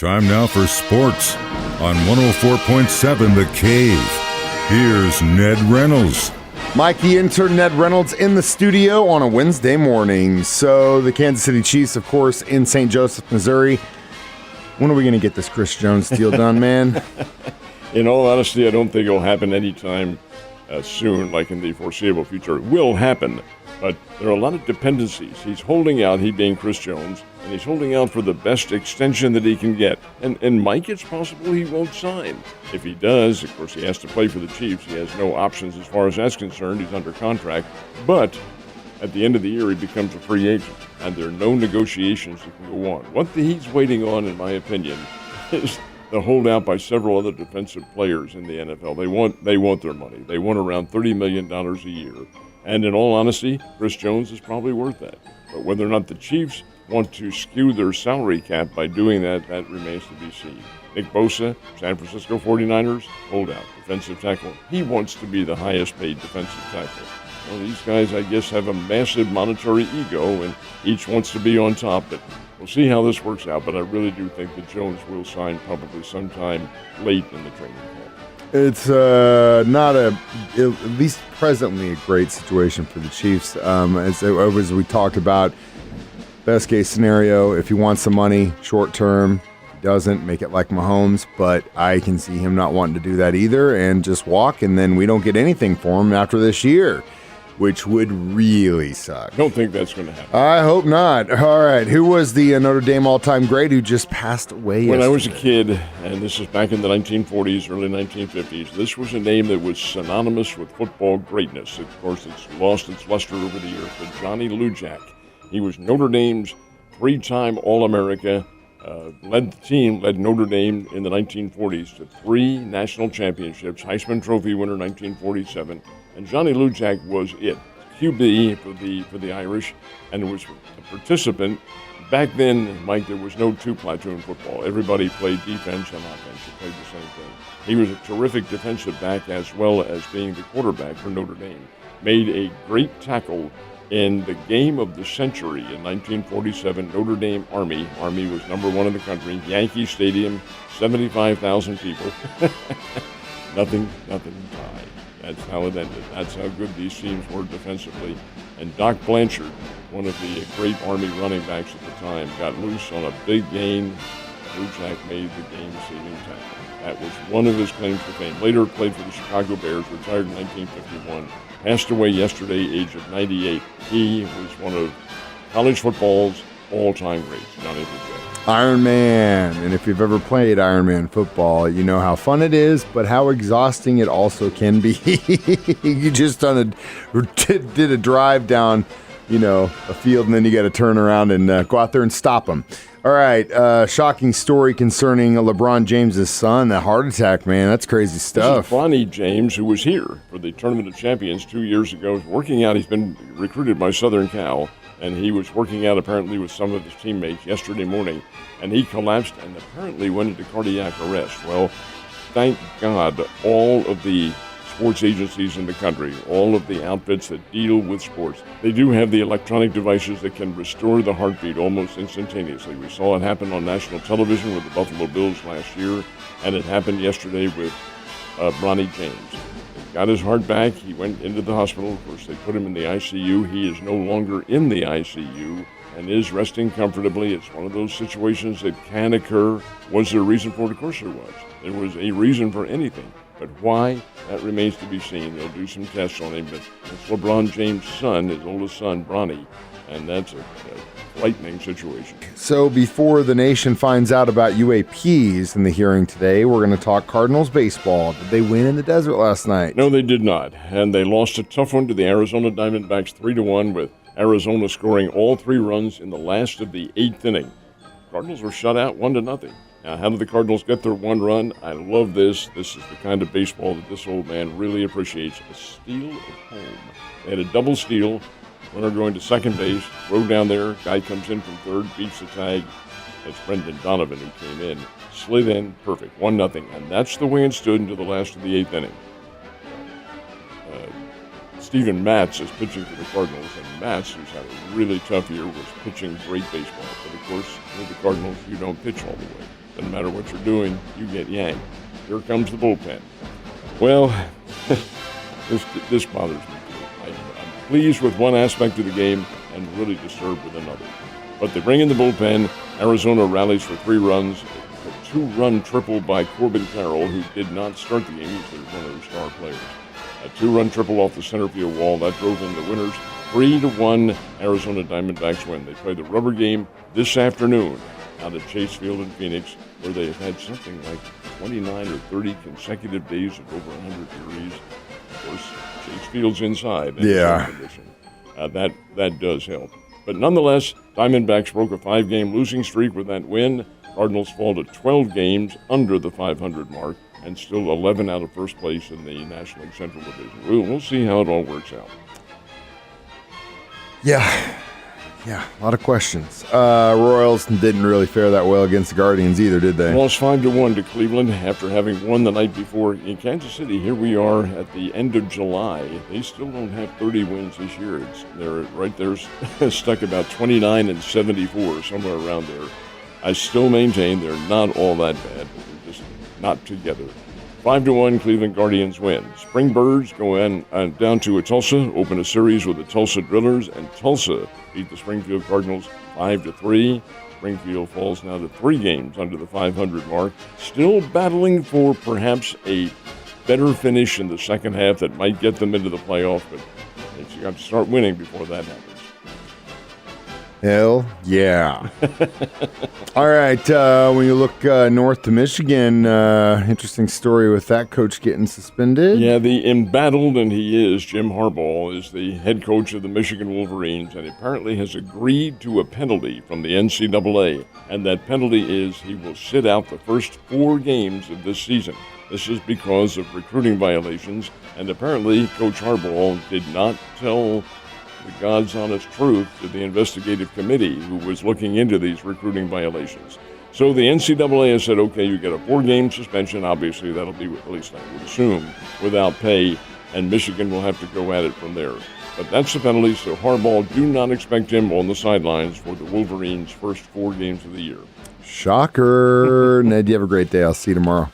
Time now for sports on 104.7 The Cave. Here's Ned Reynolds. Mikey, intern Ned Reynolds in the studio on a Wednesday morning. So the Kansas City Chiefs, of course, in St. Joseph, Missouri. When are we going to get this Chris Jones deal done, man? In all honesty, I don't think it'll happen anytime soon, like in the foreseeable future. It will happen, but there are a lot of dependencies. He's holding out, he being Chris Jones, and he's holding out for the best extension that he can get. And Mike, it's possible he won't sign. If he does, of course, he has to play for the Chiefs. He has no options as far as that's concerned. He's under contract. But at the end of the year, he becomes a free agent, and there are no negotiations that can go on. What he's waiting on, in my opinion, is the holdout by several other defensive players in the NFL. They want their money. They want around $30 million a year. And in all honesty, Chris Jones is probably worth that. But whether or not the Chiefs want to skew their salary cap by doing that, that remains to be seen. Nick Bosa, San Francisco 49ers, holdout, defensive tackle. He wants to be the highest paid defensive tackle. Well, these guys, I guess, have a massive monetary ego, and each wants to be on top. But we'll see how this works out. But I really do think that Jones will sign probably sometime late in the training camp. It's not at least presently, a great situation for the Chiefs. As we talked about, best case scenario, if he wants some money, short term, doesn't make it like Mahomes, but I can see him not wanting to do that either and just walk, and then we don't get anything for him after this year, which would really suck. Don't think that's going to happen. I hope not. All right, who was the Notre Dame all-time great who just passed away When yesterday? I was a kid, and this is back in the 1940s, early 1950s, this was a name that was synonymous with football greatness. Of course, it's lost its luster over the years, but Johnny Lujack. He was Notre Dame's three-time All-America, led Notre Dame in the 1940s to 3 national championships, Heisman Trophy winner 1947, and Johnny Lujack was it. QB for the Irish, and was a participant. Back then, Mike, there was no two-platoon football. Everybody played defense and offense. They played the same thing. He was a terrific defensive back as well as being the quarterback for Notre Dame. Made a great tackle in the game of the century in 1947, Notre Dame Army. Army was number 1 in the country. Yankee Stadium, 75,000 people. Nothing tied. That's how it ended. That's how good these teams were defensively. And Doc Blanchard, one of the great Army running backs at the time, got loose on a big gain. Lujack made the game-saving tackle. That was one of his claims to fame. Later played for the Chicago Bears, retired in 1951. Passed away yesterday, age of 98. He was one of college football's all-time greats, Johnny Lujack. Iron Man. And if you've ever played Iron Man football, you know how fun it is, but how exhausting it also can be. You just did a drive down, a field, and then you got to turn around and go out there and stop them. All right, shocking story concerning LeBron James' son, that heart attack, man. That's crazy stuff. This is Bronny James, who was here for the Tournament of Champions 2 years ago. Working out, he's been recruited by Southern Cal, and he was working out apparently with some of his teammates yesterday morning, and he collapsed and apparently went into cardiac arrest. Well, thank God all of the sports agencies in the country, all of the outfits that deal with sports, they do have the electronic devices that can restore the heartbeat almost instantaneously. We saw it happen on national television with the Buffalo Bills last year, and it happened yesterday with Bronny James. He got his heart back. He went into the hospital. Of course, they put him in the ICU. He is no longer in the ICU and is resting comfortably. It's one of those situations that can occur. Was there a reason for it? Of course there was. There was a reason for anything. But why? That remains to be seen. They'll do some tests on him, but it's LeBron James' son, his oldest son, Bronny, and that's a frightening situation. So before the nation finds out about UAPs in the hearing today, we're going to talk Cardinals baseball. Did they win in the desert last night? No, they did not, and they lost a tough one to the Arizona Diamondbacks 3-1, with Arizona scoring all 3 runs in the last of the 8th inning. Cardinals were shut out 1-0. Now, how did the Cardinals get their 1 run? I love this. This is the kind of baseball that this old man really appreciates. A steal of home. They had a double steal. Runner going to second base. Row down there. Guy comes in from third. Beats the tag. It's Brendan Donovan who came in. Slid in. Perfect. 1-0. And that's the way it stood until the last of the 8th inning. Steven Matz is pitching for the Cardinals, and Matz, who's had a really tough year, was pitching great baseball. But of course, with the Cardinals, you don't pitch all the way. Doesn't matter what you're doing, you get yanked. Here comes the bullpen. Well, this bothers me too. I'm pleased with one aspect of the game and really disturbed with another. But they bring in the bullpen. Arizona rallies for 3 runs. A 2-run triple by Corbin Carroll, who did not start the game. He was one of their star players. A 2-run triple off the center field wall. That drove in the winners. 3-1 Arizona Diamondbacks win. They play the rubber game this afternoon out at Chase Field in Phoenix, where they have had something like 29 or 30 consecutive days of over 100 degrees. Of course, Chase Field's inside. Yeah. That does help. But nonetheless, Diamondbacks broke a 5-game losing streak with that win. Cardinals fall to 12 games under the 500 mark and still 11 out of first place in the National League Central Division. We'll see how it all works out. Yeah, a lot of questions. Royals didn't really fare that well against the Guardians either, did they? Lost 5-1 to Cleveland after having won the night before. In Kansas City, here we are at the end of July. They still don't have 30 wins this year. They're right there stuck about 29 and 74, somewhere around there. I still maintain they're not all that bad, but they're just not together. 5-1 Cleveland Guardians win. Spring Birds go down to Tulsa, open a series with the Tulsa Drillers, and Tulsa beat the Springfield Cardinals 5-3. Springfield falls now to 3 games under the 500 mark, still battling for perhaps a better finish in the second half that might get them into the playoff, but you got to start winning before that happens. Hell yeah. All right, when you look north to Michigan, interesting story with that coach getting suspended. Yeah, the embattled, and he is, Jim Harbaugh, is the head coach of the Michigan Wolverines, and apparently has agreed to a penalty from the NCAA, and that penalty is he will sit out the first 4 games of this season. This is because of recruiting violations, and apparently Coach Harbaugh did not tell the God's honest truth to the investigative committee who was looking into these recruiting violations. So the NCAA has said, okay, you get a 4-game suspension. Obviously, that'll be, at least I would assume, without pay, and Michigan will have to go at it from there. But that's the penalty, so Harbaugh, do not expect him on the sidelines for the Wolverines' first 4 games of the year. Shocker. Ned, you have a great day. I'll see you tomorrow.